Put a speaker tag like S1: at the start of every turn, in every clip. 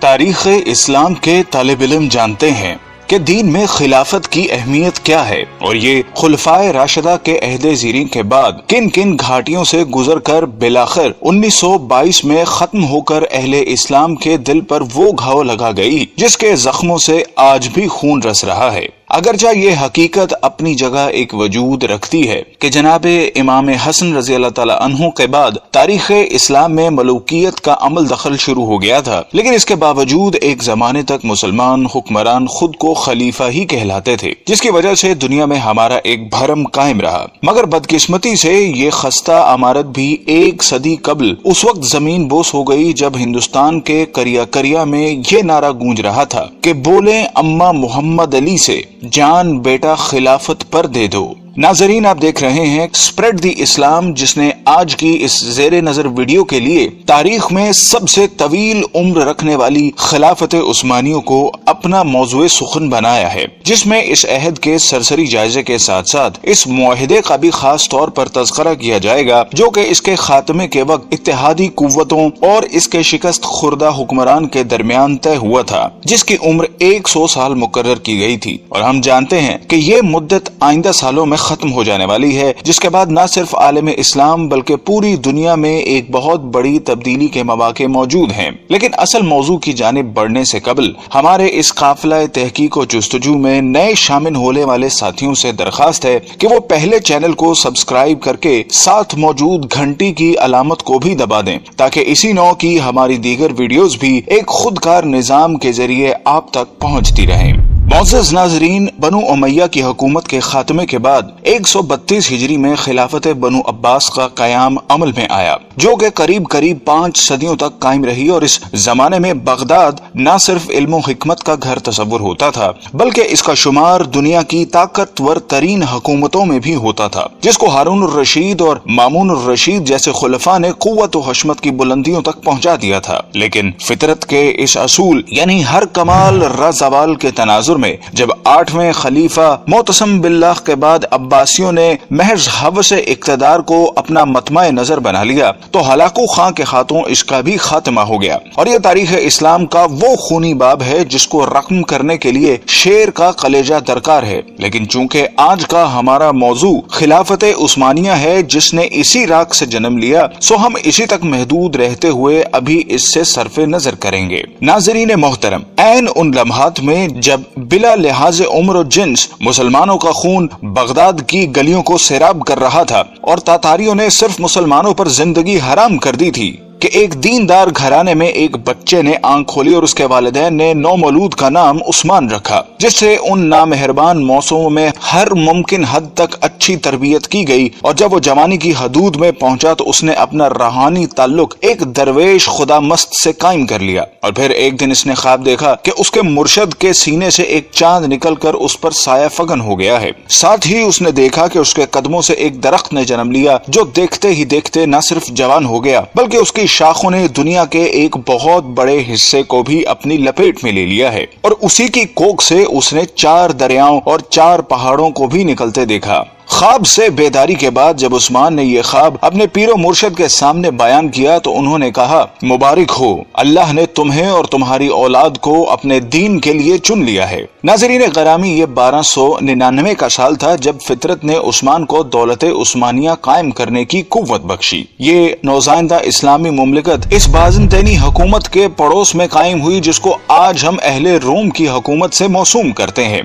S1: تاریخ اسلام کے طالب علم جانتے ہیں کہ دین میں خلافت کی اہمیت کیا ہے اور یہ خلفائے راشدہ کے عہد زیریں کے بعد کن کن گھاٹیوں سے گزر کر بالآخر 1922 میں ختم ہو کر اہل اسلام کے دل پر وہ گھاؤ لگا گئی جس کے زخموں سے آج بھی خون رس رہا ہے۔ اگرچہ یہ حقیقت اپنی جگہ ایک وجود رکھتی ہے کہ جناب امام حسن رضی اللہ تعالی عنہ کے بعد تاریخ اسلام میں ملوکیت کا عمل دخل شروع ہو گیا تھا، لیکن اس کے باوجود ایک زمانے تک مسلمان حکمران خود کو خلیفہ ہی کہلاتے تھے، جس کی وجہ سے دنیا میں ہمارا ایک بھرم قائم رہا۔ مگر بدقسمتی سے یہ خستہ عمارت بھی ایک صدی قبل اس وقت زمین بوس ہو گئی جب ہندوستان کے کریا کریا میں یہ نعرہ گونج رہا تھا کہ بولیں اماں محمد علی سے، جان بیٹا خلافت پر دے دو۔ ناظرین، آپ دیکھ رہے ہیں اسپریڈ دی اسلام، جس نے آج کی اس زیر نظر ویڈیو کے لیے تاریخ میں سب سے طویل عمر رکھنے والی خلافت عثمانیوں کو اپنا موضوع سخن بنایا ہے، جس میں اس عہد کے سرسری جائزے کے ساتھ ساتھ اس معاہدے کا بھی خاص طور پر تذکرہ کیا جائے گا جو کہ اس کے خاتمے کے وقت اتحادی قوتوں اور اس کے شکست خوردہ حکمران کے درمیان طے ہوا تھا، جس کی عمر 100 سال مقرر کی گئی تھی، اور ہم جانتے ہیں کہ یہ مدت آئندہ سالوں میں ختم ہو جانے والی ہے، جس کے بعد نہ صرف عالم اسلام بلکہ پوری دنیا میں ایک بہت بڑی تبدیلی کے مواقع موجود ہیں۔ لیکن اصل موضوع کی جانب بڑھنے سے قبل ہمارے اس قافلہ تحقیق و جستجو میں نئے شامل ہونے والے ساتھیوں سے درخواست ہے کہ وہ پہلے چینل کو سبسکرائب کر کے ساتھ موجود گھنٹی کی علامت کو بھی دبا دیں تاکہ اسی نوع کی ہماری دیگر ویڈیوز بھی ایک خودکار نظام کے ذریعے آپ تک پہنچتی رہیں۔ معزز ناظرین، بنو امیہ کی حکومت کے خاتمے کے بعد 132 ہجری میں خلافت بنو عباس کا قیام عمل میں آیا، جو کہ قریب 5 صدیوں تک قائم رہی، اور اس زمانے میں بغداد نہ صرف علم و حکمت کا گھر تصور ہوتا تھا بلکہ اس کا شمار دنیا کی طاقتور ترین حکومتوں میں بھی ہوتا تھا، جس کو ہارون الرشید اور مامون الرشید جیسے خلفاء نے قوت و حشمت کی بلندیوں تک پہنچا دیا تھا۔ لیکن فطرت کے اس اصول یعنی ہر کمال رزوال کے تناظر میں جب 8ویں خلیفہ معتصم باللہ کے بعد عباسیوں نے محض ہوس اقتدار کو اپنا مطمع نظر بنا لیا تو ہلاکو خان کے ہاتھوں اس کا بھی خاتمہ ہو گیا، اور یہ تاریخ اسلام کا وہ خونی باب ہے جس کو رقم کرنے کے لیے شیر کا کلیجہ درکار ہے۔ لیکن چونکہ آج کا ہمارا موضوع خلافت عثمانیہ ہے جس نے اسی راک سے جنم لیا، سو ہم اسی تک محدود رہتے ہوئے ابھی اس سے صرف نظر کریں گے۔ ناظرین محترم، عین ان لمحات میں جب بلا لحاظ عمر و جنس مسلمانوں کا خون بغداد کی گلیوں کو سیراب کر رہا تھا اور تاتاریوں نے صرف مسلمانوں پر زندگی حرام کر دی تھی کہ ایک دیندار گھرانے میں ایک بچے نے آنکھ کھولی اور اس کے والدین نے نومولود کا نام عثمان رکھا، جس سے ان نامہربان موسموں میں ہر ممکن حد تک اچھی تربیت کی گئی، اور جب وہ جوانی کی حدود میں پہنچا تو اس نے اپنا روحانی تعلق ایک درویش خدا مست سے قائم کر لیا، اور پھر ایک دن اس نے خواب دیکھا کہ اس کے مرشد کے سینے سے ایک چاند نکل کر اس پر سایہ فگن ہو گیا ہے۔ ساتھ ہی اس نے دیکھا کہ اس کے قدموں سے ایک درخت نے جنم لیا جو دیکھتے ہی دیکھتے نہ صرف جوان ہو گیا بلکہ اس کی شاخوں نے دنیا کے ایک بہت بڑے حصے کو بھی اپنی لپیٹ میں لے لیا ہے، اور اسی کی کوکھ سے اس نے 4 دریاؤں اور 4 پہاڑوں کو بھی نکلتے دیکھا۔ خواب سے بیداری کے بعد جب عثمان نے یہ خواب اپنے پیر و مرشد کے سامنے بیان کیا تو انہوں نے کہا، مبارک ہو، اللہ نے تمہیں اور تمہاری اولاد کو اپنے دین کے لیے چن لیا ہے۔ ناظرین گرامی، یہ 1299 کا سال تھا جب فطرت نے عثمان کو دولت عثمانیہ قائم کرنے کی قوت بخشی۔ یہ نوزائندہ اسلامی مملکت اس بازنطینی حکومت کے پڑوس میں قائم ہوئی جس کو آج ہم اہل روم کی حکومت سے موسوم کرتے ہیں۔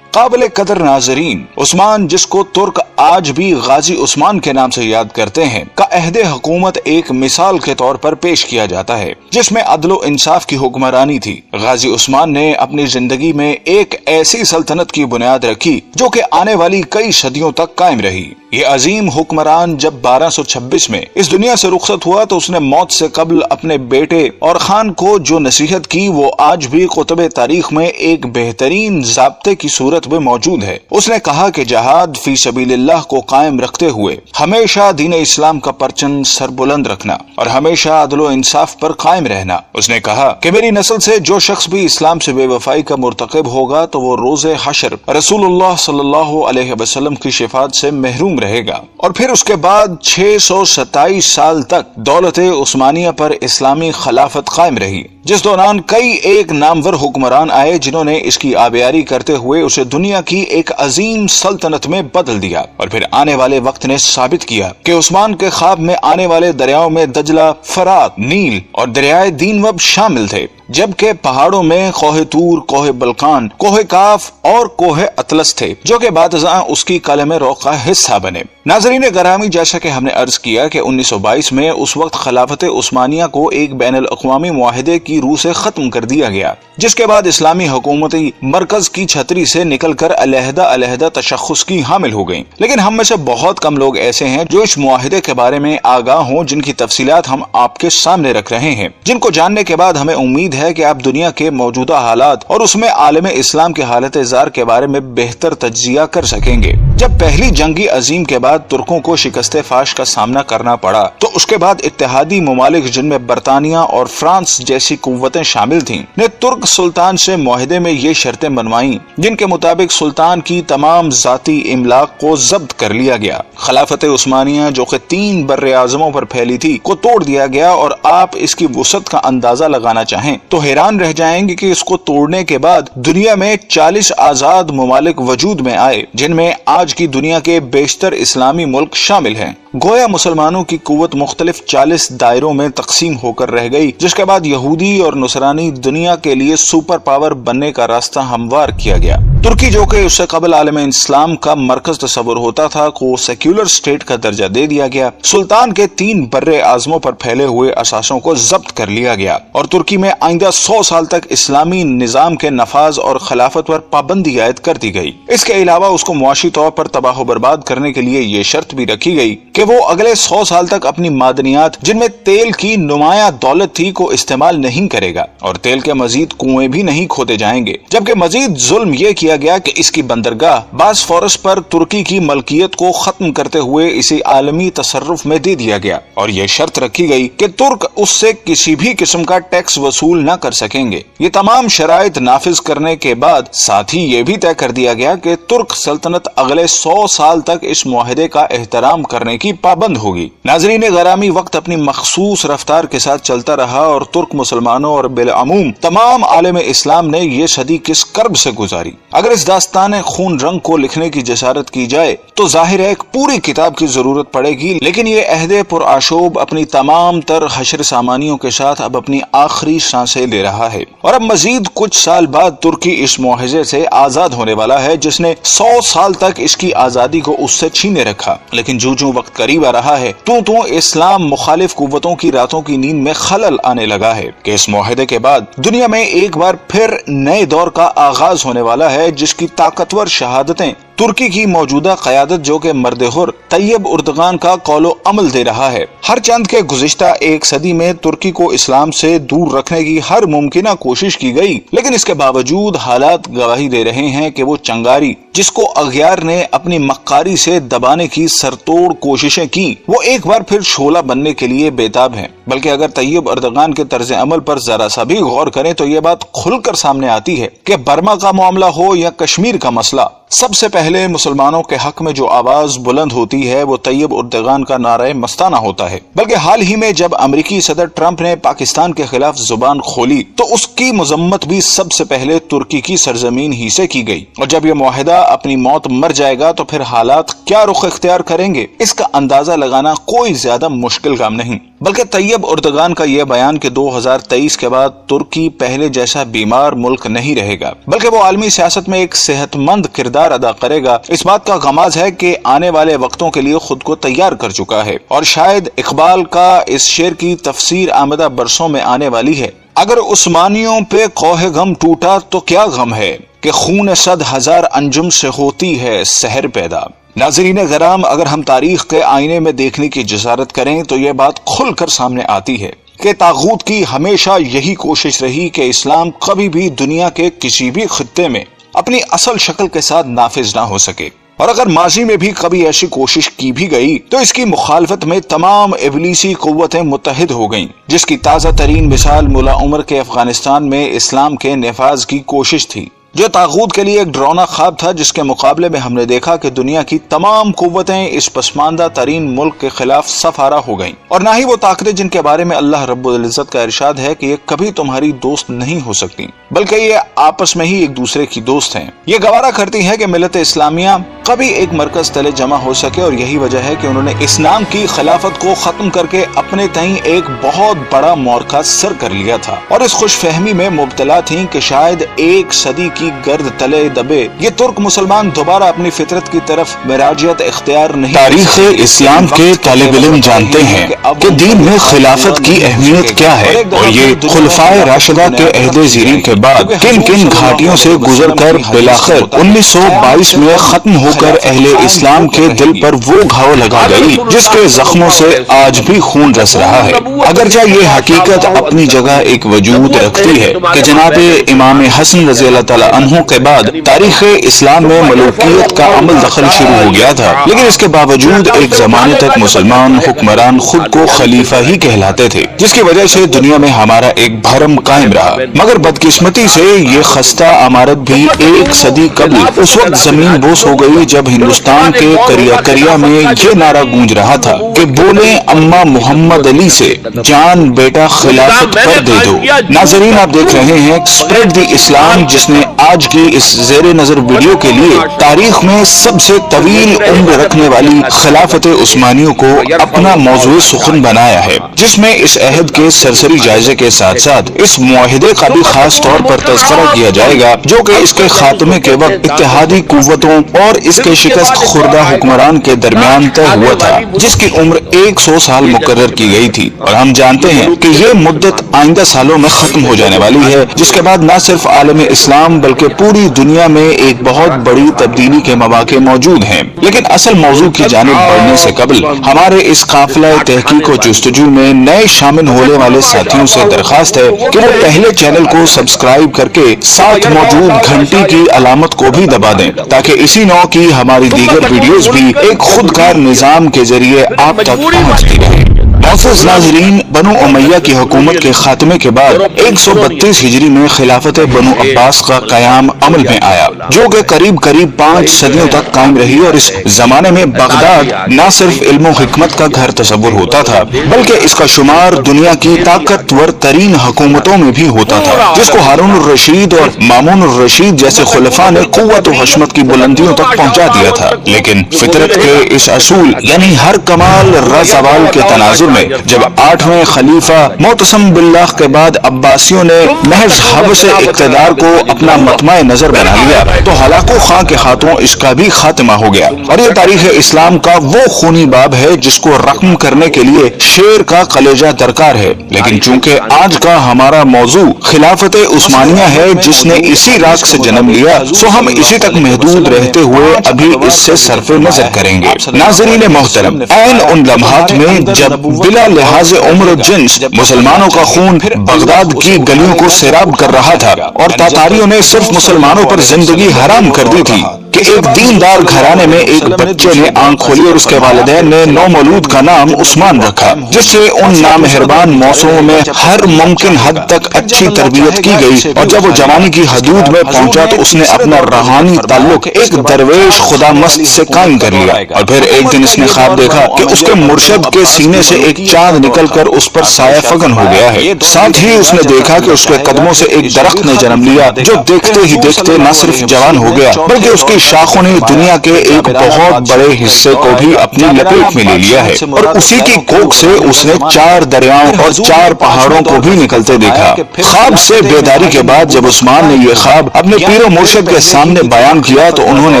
S1: قابل قدر ناظرین، عثمان، جس کو ترک آج بھی غازی عثمان کے نام سے یاد کرتے ہیں، کا عہد حکومت ایک مثال کے طور پر پیش کیا جاتا ہے جس میں عدل و انصاف کی حکمرانی تھی۔ غازی عثمان نے اپنی زندگی میں ایک ایسی سلطنت کی بنیاد رکھی جو کہ آنے والی کئی صدیوں تک قائم رہی۔ یہ عظیم حکمران جب 1226 میں اس دنیا سے رخصت ہوا تو اس نے موت سے قبل اپنے بیٹے اور خان کو جو نصیحت کی وہ آج بھی کتب تاریخ میں ایک بہترین ضابطے کی صورت میں موجود ہے۔ اس نے کہا کہ جہاد فی سبیل اللہ کو قائم رکھتے ہوئے ہمیشہ دین اسلام کا پرچم سر بلند رکھنا اور ہمیشہ عدل و انصاف پر قائم رہنا۔ اس نے کہا کہ میری نسل سے جو شخص بھی اسلام سے بے وفائی کا مرتکب ہوگا تو وہ روز حشر رسول اللہ صلی اللہ علیہ وسلم کی شفاعت سے محروم رہے گا۔ اور پھر اس کے بعد 627 سال تک دولت عثمانیہ پر اسلامی خلافت قائم رہی، جس دوران کئی ایک نامور حکمران آئے جنہوں نے اس کی آبیاری کرتے ہوئے اسے دنیا کی ایک عظیم سلطنت میں بدل دیا۔ اور پھر آنے والے وقت نے ثابت کیا کہ عثمان کے خواب میں آنے والے دریاؤں میں دجلہ، فرات، نیل اور دریائے دینوب شامل تھے، جبکہ پہاڑوں میں کوہ طور، کوہ بلقان، کوہ کاف اور کوہ اطلس تھے جو کہ بعد ازاں اس کی قلم رو کا حصہ بنے۔ ناظرین گرامی، جیسا کہ ہم نے عرض کیا کہ 1922 میں اس وقت خلافت عثمانیہ کو ایک بین الاقوامی معاہدے کی روح سے ختم کر دیا گیا، جس کے بعد اسلامی حکومتی مرکز کی چھتری سے نکل کر علیحدہ علیحدہ تشخص کی حامل ہو گئیں۔ لیکن ہم میں سے بہت کم لوگ ایسے ہیں جو اس معاہدے کے بارے میں آگاہ ہوں، جن کی تفصیلات ہم آپ کے سامنے رکھ رہے ہیں، جن کو جاننے کے بعد ہمیں امید ہے کہ آپ دنیا کے موجودہ حالات اور اس میں عالم اسلام کے حالت زار کے بارے میں بہتر تجزیہ کر سکیں گے۔ جب پہلی جنگی عظیم کے بعد ترکوں کو شکست فاش کا سامنا کرنا پڑا تو اس کے بعد اتحادی ممالک جن میں برطانیہ اور فرانس جیسی قوتیں شامل تھیں نے ترک سلطان سے معاہدے میں یہ شرطیں بنوائیں جن کے مطابق سلطان کی تمام ذاتی املاک کو ضبط کر لیا گیا۔ خلافت عثمانیہ جو کہ 3 بر اعظموں پر پھیلی تھی کو توڑ دیا گیا، اور آپ اس کی وسعت کا اندازہ لگانا چاہیں تو حیران رہ جائیں گے کہ اس کو توڑنے کے بعد دنیا میں 40 آزاد ممالک وجود میں آئے، جن میں آج کی دنیا کے بیشتر اسلامی ملک شامل ہیں۔ گویا مسلمانوں کی قوت مختلف 40 دائروں میں تقسیم ہو کر رہ گئی، جس کے بعد یہودی اور نصرانی دنیا کے لیے سپر پاور بننے کا راستہ ہموار کیا گیا۔ ترکی جو کہ اس سے قبل عالم اسلام کا مرکز تصور ہوتا تھا کو سیکولر اسٹیٹ کا درجہ دے دیا گیا۔ سلطان کے 3 بر اعظموں پر پھیلے ہوئے اثاثوں کو ضبط کر لیا گیا، اور ترکی میں آئندہ 100 سال تک اسلامی نظام کے نفاذ اور خلافت پر پابندی عائد کر دی گئی۔ اس کے علاوہ اس کو معاشی طور پر تباہ و برباد کرنے کے لیے یہ شرط بھی رکھی گئی کہ وہ اگلے 100 سال تک اپنی معدنیات جن میں تیل کی نمایاں دولت تھی کو استعمال نہیں کرے گا، اور تیل کے مزید کنویں بھی نہیں کھودے جائیں گے۔ جبکہ مزید ظلم یہ کیا گیا کہ اس کی بندرگاہ باسفورس پر ترکی کی ملکیت کو ختم کرتے ہوئے اسے عالمی تصرف میں دے دیا گیا، اور یہ شرط رکھی گئی کہ ترک اس سے کسی بھی قسم کا ٹیکس وصول نہ کر سکیں گے۔ یہ تمام شرائط نافذ کرنے کے بعد ساتھ ہی یہ بھی طے کر دیا گیا کہ ترک سلطنت اگلے 100 سال تک اس معاہدے کا احترام کرنے کی پابند ہوگی۔ ناظرین گرامی، وقت اپنی مخصوص رفتار کے ساتھ چلتا رہا اور ترک مسلمانوں اور بالعموم تمام عالم اسلام نے یہ صدی کس کرب سے گزاری۔ اگر اس داستان خون رنگ کو لکھنے کی جسارت کی جائے تو ظاہر ہے ایک پوری کتاب کی ضرورت پڑے گی، لیکن یہ عہد پرآشوب اپنی تمام تر حشر سامانیوں کے ساتھ اب اپنی آخری سانسیں لے رہا ہے، اور اب مزید کچھ سال بعد ترکی اس معاہدے سے آزاد ہونے والا ہے جس نے 100 سال تک اس کی آزادی کو اس سے چھینے رکھا۔ لیکن جو وقت قریب آ رہا ہے تو اسلام مخالف قوتوں کی راتوں کی نیند میں خلل آنے لگا ہے کہ اس معاہدے کے بعد دنیا میں ایک بار پھر نئے دور کا آغاز ہونے والا ہے، جس کی طاقتور شہادتیں ترکی کی موجودہ قیادت جو کہ مرد حر طیب اردغان کا قول و عمل دے رہا ہے۔ ہر چند کے گزشتہ 1 صدی میں ترکی کو اسلام سے دور رکھنے کی ہر ممکنہ کوشش کی گئی، لیکن اس کے باوجود حالات گواہی دے رہے ہیں کہ وہ چنگاری جس کو اغیار نے اپنی مکاری سے دبانے کی سرتوڑ کوششیں کی، وہ ایک بار پھر شعلہ بننے کے لیے بےتاب ہیں۔ بلکہ اگر طیب اردغان کے طرز عمل پر ذرا سا بھی غور کریں تو یہ بات کھل کر سامنے آتی ہے کہ برما کا معاملہ ہو یا کشمیر کا مسئلہ، سب سے پہلے مسلمانوں کے حق میں جو آواز بلند ہوتی ہے وہ طیب اردغان کا نعرہ مستانہ ہوتا ہے۔ بلکہ حال ہی میں جب امریکی صدر ٹرمپ نے پاکستان کے خلاف زبان کھولی تو اس کی مذمت بھی سب سے پہلے ترکی کی سرزمین ہی سے کی گئی، اور جب یہ معاہدہ اپنی موت مر جائے گا تو پھر حالات کیا رخ اختیار کریں گے اس کا اندازہ لگانا کوئی زیادہ مشکل کام نہیں۔ بلکہ طیب اردغان کا یہ بیان کہ 2023 کے بعد ترکی پہلے جیسا بیمار ملک نہیں رہے گا بلکہ وہ عالمی سیاست میں ایک صحت مند کردار ادا کرے گا، اس بات کا غماز ہے کہ آنے والے وقتوں کے لیے خود کو تیار کر چکا ہے، اور شاید اقبال کا اس شعر کی تفسیر آمدہ برسوں میں آنے والی ہے۔ اگر عثمانیوں پہ کوہ غم ٹوٹا تو کیا غم ہے کہ خون 100,000 انجم سے ہوتی ہے سحر پیدا۔ ناظرین کرام، اگر ہم تاریخ کے آئینے میں دیکھنے کی جسارت کریں تو یہ بات کھل کر سامنے آتی ہے کہ طاغوت کی ہمیشہ یہی کوشش رہی کہ اسلام کبھی بھی دنیا کے کسی بھی خطے میں اپنی اصل شکل کے ساتھ نافذ نہ ہو سکے، اور اگر ماضی میں بھی کبھی ایسی کوشش کی بھی گئی تو اس کی مخالفت میں تمام ابلیسی قوتیں متحد ہو گئیں، جس کی تازہ ترین مثال ملا عمر کے افغانستان میں اسلام کے نفاذ کی کوشش تھی، جو طاغوت کے لیے ایک ڈراؤنا خواب تھا، جس کے مقابلے میں ہم نے دیکھا کہ دنیا کی تمام قوتیں اس پسماندہ ترین ملک کے خلاف صف آرا ہو گئیں، اور نہ ہی وہ طاقتیں جن کے بارے میں اللہ رب العزت کا ارشاد ہے کہ یہ کبھی تمہاری دوست نہیں ہو سکتی، بلکہ یہ آپس میں ہی ایک دوسرے کی دوست ہیں۔ یہ گوارا کرتی ہے کہ ملت اسلامیہ کبھی ایک مرکز تلے جمع ہو سکے، اور یہی وجہ ہے کہ انہوں نے اسلام کی خلافت کو ختم کر کے اپنے تئیں ایک بہت بڑا معرکہ سر کر لیا تھا، اور اس خوش فہمی میں مبتلا تھیں کہ شاید ایک صدی کی گرد تلے دبے یہ ترک مسلمان دوبارہ اپنی فطرت کی طرف مراجعت اختیار نہیں۔ تاریخ اسلام کے طالب علم جانتے ہیں کہ دین میں خلافت کی اہمیت کیا ہے، اور یہ خلفائے راشدہ کے عہد زیریں کے بعد کن کن گھاٹیوں سے گزر کر بالآخر 1922 میں ختم ہو کر اہل اسلام کے دل پر وہ گھاؤ لگا گئی جس کے زخموں سے آج بھی خون رس رہا ہے۔ اگرچہ یہ حقیقت اپنی جگہ ایک وجود رکھتی ہے کہ جناب امام حسن رضی اللہ تعالی عنہ کے بعد تاریخ اسلام میں ملوکیت کا عمل دخل شروع ہو گیا تھا، لیکن اس کے باوجود ایک زمانے تک مسلمان حکمران خود کو خلیفہ ہی کہلاتے تھے، جس کی وجہ سے دنیا میں ہمارا ایک بھرم قائم رہا۔ مگر بدقسمتی سے یہ خستہ عمارت بھی ایک صدی قبل اس وقت زمین بوس ہو گئی جب ہندوستان کے کریا کریا میں یہ نعرہ گونج رہا تھا کہ بولیں اماں محمد علی سے، جان بیٹا خلافت پر دے دو۔ ناظرین، آپ دیکھ رہے ہیں اسپریڈ دی اسلام، جس نے آج کی اس زیر نظر ویڈیو کے لیے تاریخ میں سب سے طویل عمر رکھنے والی خلافت عثمانیوں کو اپنا موضوع سخن بنایا ہے، جس میں اس عہد کے سرسری جائزے کے ساتھ ساتھ اس معاہدے کا بھی خاص طور پر تذکرہ کیا جائے گا جو کہ اس کے خاتمے کے وقت اتحادی قوتوں اور اس کے شکست خوردہ حکمران کے درمیان طے ہوا تھا، جس کی عمر 100 سال مقرر کی گئی تھی، اور ہم جانتے ہیں کہ یہ مدت آئندہ سالوں میں ختم ہو جانے والی ہے، جس کے بعد نہ صرف عالم اسلام بلکہ پوری دنیا میں ایک بہت بڑی تبدیلی کے مواقع موجود ہیں۔ لیکن اصل موضوع کی جانب بڑھنے سے قبل ہمارے اس قافلہ تحقیق و جستجو میں نئے شامل ہونے والے ساتھیوں سے درخواست ہے کہ وہ پہلے چینل کو سبسکرائب کر کے ساتھ موجود گھنٹی کی علامت کو بھی دبا دیں تاکہ اسی نوع کی ہماری دیگر ویڈیوز بھی ایک خودکار نظام کے ذریعے آپ تک پہنچتی رہیں۔ معزز ناظرین، بنو امیہ کی حکومت کے خاتمے کے بعد 132 ہجری میں خلافت بنو عباس کا قیام عمل میں آیا، جو کہ قریب 5 صدیوں تک قائم رہی، اور اس زمانے میں بغداد نہ صرف علم و حکمت کا گھر تصور ہوتا تھا بلکہ اس کا شمار دنیا کی طاقتور ترین حکومتوں میں بھی ہوتا تھا، جس کو ہارون الرشید اور مامون الرشید جیسے خلفاء نے قوت و حشمت کی بلندیوں تک پہنچا دیا تھا۔ لیکن فطرت کے اس اصول یعنی ہر کمال رضوال کے تناظر میں جب 8ویں خلیفہ معتصم باللہ کے بعد عباسیوں نے محض حبس اقتدار کو اپنا مطمع نظر بنا لیا تو ہلاکو خاں کے ہاتھوں اس کا بھی خاتمہ ہو گیا، اور یہ تاریخ اسلام کا وہ خونی باب ہے جس کو رقم کرنے کے لیے شیر کا کلیجہ درکار ہے۔ لیکن چونکہ آج کا ہمارا موضوع خلافت عثمانیہ ہے جس نے اسی راز سے جنم لیا، سو ہم اسی تک محدود رہتے ہوئے ابھی اس سے صرف نظر کریں گے۔ ناظرین محترم، عین ان لمحات میں جب بلا لحاظ عمر و جنس مسلمانوں کا خون بغداد کی گلیوں کو سیراب کر رہا تھا اور تاتاریوں نے صرف مسلمانوں پر زندگی حرام کر دی تھی کہ ایک دیندار گھرانے میں ایک بچے نے آنکھ کھولی اور اس کے والدین نے نومولود کا نام عثمان رکھا، جس سے ان نامہربان موسموں میں ہر ممکن حد تک اچھی تربیت کی گئی، اور جب وہ جوانی کی حدود میں پہنچا تو اس نے اپنا روحانی تعلق ایک درویش خدا مست سے قائم کر لیا، اور پھر ایک دن اس نے خواب دیکھا کہ اس کے مرشد کے سینے سے ایک چاند نکل کر اس پر سایہ فگن ہو گیا ہے۔ ساتھ ہی اس نے دیکھا کہ اس کے قدموں سے ایک درخت نے جنم لیا جو دیکھتے ہی دیکھتے نہ صرف جوان ہو گیا بلکہ اس کی شاخوں نے دنیا کے ایک بہت بڑے حصے کو بھی اپنی لپیٹ میں لے لیا ہے، اور اسی کی کوکھ سے اس نے 4 دریاؤں اور 4 پہاڑوں کو بھی نکلتے دیکھا۔ خواب سے بیداری کے بعد جب عثمان نے یہ خواب اپنے پیر و مرشد کے سامنے بیان کیا تو انہوں نے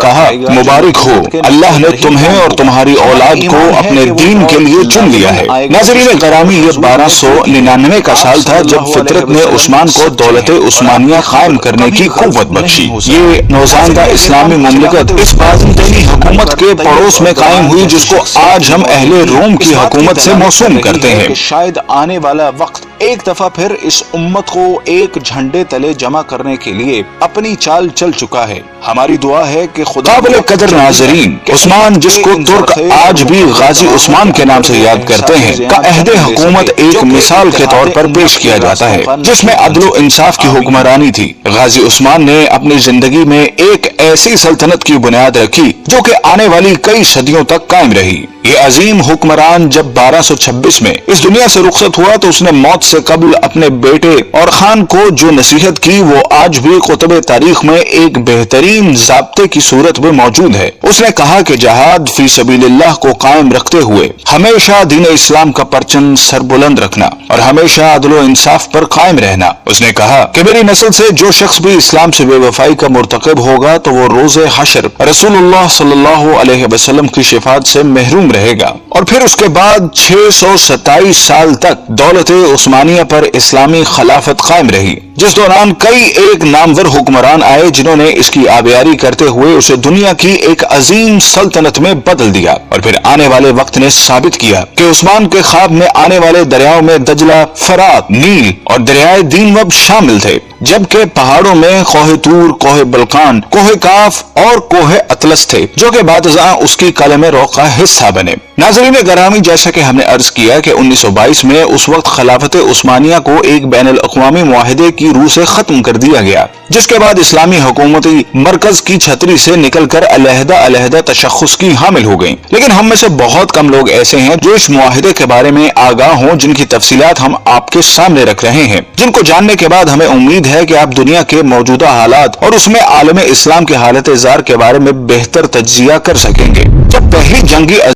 S1: کہا، مبارک ہو، اللہ نے تمہیں اور تمہاری اولاد کو اپنے دین کے لیے چن لیا ہے۔ ناظرین گرامی، یہ 1299 کا سال تھا جب فطرت نے عثمان کو دولت عثمانیہ قائم کرنے کی قوت بخشی۔ یہ نوزائیدہ اسلامی مملکت اس بازنطینی حکومت کے پڑوس میں قائم ہوئی جس کو آج ہم اہل روم کی حکومت سے موسوم کرتے ہیں۔ شاید آنے والا وقت ایک دفعہ پھر اس امت کو ایک جھنڈے تلے جمع کرنے کے لیے اپنی چال چل چکا ہے۔ ہماری دعا ہے کہ خدا قابل قدر ناظرین، عثمان جس کو ترک آج بھی غازی عثمان کے نام سے یاد کرتے ہیں کا عہد حکومت ایک مثال کے طور پر پیش کیا جاتا ہے جس میں عدل و انصاف کی حکمرانی تھی۔ غازی عثمان نے اپنی زندگی میں ایک ایسی سلطنت کی بنیاد رکھی جو کہ آنے والی کئی صدیوں تک قائم رہی۔ یہ عظیم حکمران جب 1226 میں اس دنیا سے رخصت ہوا تو اس نے موت سے قبل اپنے بیٹے اور خان کو جو نصیحت کی وہ آج بھی کتب تاریخ میں ایک بہترین ضابطے کی صورت میں موجود ہے۔ اس نے کہا کہ جہاد فی سبیل اللہ کو قائم رکھتے ہوئے ہمیشہ دین اسلام کا پرچم سر بلند رکھنا اور ہمیشہ عدل و انصاف پر قائم رہنا۔ اس نے کہا کہ میری نسل سے جو شخص بھی اسلام سے بے وفائی کا مرتکب ہوگا تو وہ روز حشر رسول اللہ صلی اللہ علیہ وسلم کی شفاعت سے محروم رہے گا۔ اور پھر اس کے بعد 627 سال تک دولت عثمانیہ پر اسلامی خلافت قائم رہی، جس دوران کئی ایک نامور حکمران آئے جنہوں نے اس کی آبیاری کرتے ہوئے اسے دنیا کی ایک عظیم سلطنت میں بدل دیا۔ اور پھر آنے والے وقت نے ثابت کیا کہ عثمان کے خواب میں آنے والے دریاؤں میں دجلہ، فرات، نیل اور دریائے دینوب شامل تھے، جبکہ پہاڑوں میں کوہ طور، کوہ بلقان، کوہ کاف اور کوہ اطلس تھے جو کہ بعد ازاں اس کی قلم رو کا حصہ بنے۔ ناظرین گرامی، جیسا کہ ہم نے عرض کیا کہ 1922 میں اس وقت خلافت عثمانیہ کو ایک بین الاقوامی معاہدے کی روح سے ختم کر دیا گیا، جس کے بعد اسلامی حکومتی مرکز کی چھتری سے نکل کر علیحدہ علیحدہ تشخص کی حامل ہو گئیں۔ لیکن ہم میں سے بہت کم لوگ ایسے ہیں جو اس معاہدے کے بارے میں آگاہ ہوں، جن کی تفصیلات ہم آپ کے سامنے رکھ رہے ہیں، جن کو جاننے کے بعد ہمیں امید ہے کہ آپ دنیا کے موجودہ حالات اور اس میں عالم اسلام کے حالت زار کے بارے میں بہتر تجزیہ کر سکیں گے۔ جب پہلی جنگی